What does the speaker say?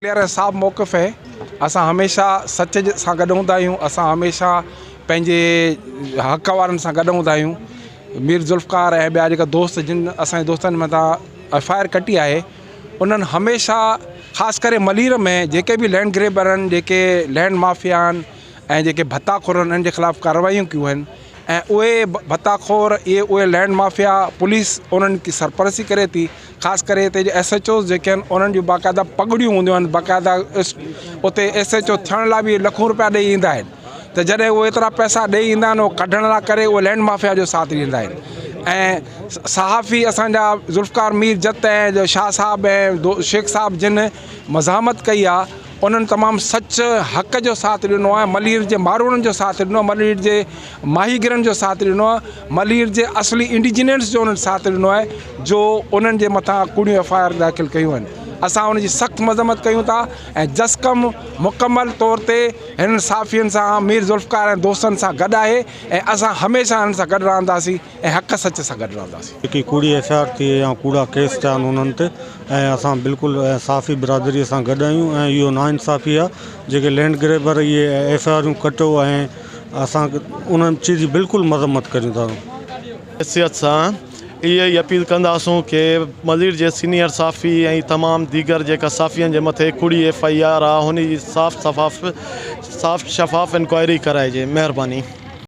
Clear साफ़ मौक़िफ़ है। असां हमेशा सच सां गॾु हूंदा आहियूं। असां हमेशा पंहिंजे हक़ वारनि सां गॾु हूंदा आहियूं। मीर ज़ुल्फ़कार ऐं ॿिया जेका दोस्त जिन असांजे दोस्तनि मथां FIR कटी आहे, उन्हनि हमेशा ख़ासि करे मलीर में जेके बि लैंड ग्रेबर आहिनि, जेके लैंड माफ़िया आहिनि ऐं जेके भत्ताखोर आहिनि, उन्हनि जे ख़िलाफ़ु कार्रवाइयूं कयूं आहिनि। ऐं उहे भत्ताखोर उहे लैंड माफ़िया पुलिस उन्हनि की सरपरस्ती करे थी। ख़ासि करे हिते जे SHOs जेके आहिनि उन्हनि जूं बाक़ाइदा पगड़ियूं हूंदियूं आहिनि। बाक़ाइदा उते SHO थियण लाइ बि लखूं रुपया ॾेई ईंदा आहिनि। त जॾहिं उहे एतिरा पैसा ॾेई ईंदा आहिनि, उहो कढण लाइ करे उहे लैंड माफ़िया जो साथ ॾींदा आहिनि। ऐं सहाफ़ी असांजा ज़ुल्फ़कार मीर जत ऐं शाह साहब ऐं शेख साहब जिन मज़ामत कई आहे, उन्हनि तमामु सच हक़ जो साथ ॾिनो आहे। मलीर जे माण्हुनि जो साथ ॾिनो, मलीर जे माहीगिरनि जो साथ ॾिनो आहे, मलीर जे असली इंडिजिनियस जो उन्हनि साथ ॾिनो आहे, जो उन्हनि जे मथां कूड़ियूं FIR दाख़िल कयूं आहिनि। असां उनजी सख़्तु मज़म्मत कयूं था ऐं जसकम मुकमल तौर ते हिननि साफ़ियुनि सां मीर ज़ुल्फ़कार ऐं दोस्तनि सां गॾु आहे ऐं असां हमेशह हिननि सां गॾु रहंदासीं ऐं हक़ सच सां गॾु रहंदासीं। जेकी कूड़ी FIR थी या कूड़ा केस थिया आहिनि उन्हनि ते, ऐं असां बिल्कुलु साफ़ी बिरादरीअ सां गॾु आहियूं। ऐं इहो नाइंसाफ़ी आहे जेके लैंड ग्रेबर इहे FIR कटियो, ऐं असां उन्हनि चीज़ जी बिल्कुलु मज़म्मत करियूं था। हैसियत सां इहे अपील कंदासूं कि मलीर जे सीनियर साफ़ी ऐं तमामु दीगर जेका साफ़ियनि जे मथे कूड़ी FIR आहे, हुन जी साफ़ शफ़ाफ़ इंक्वायरी कराइजे। महिरबानी।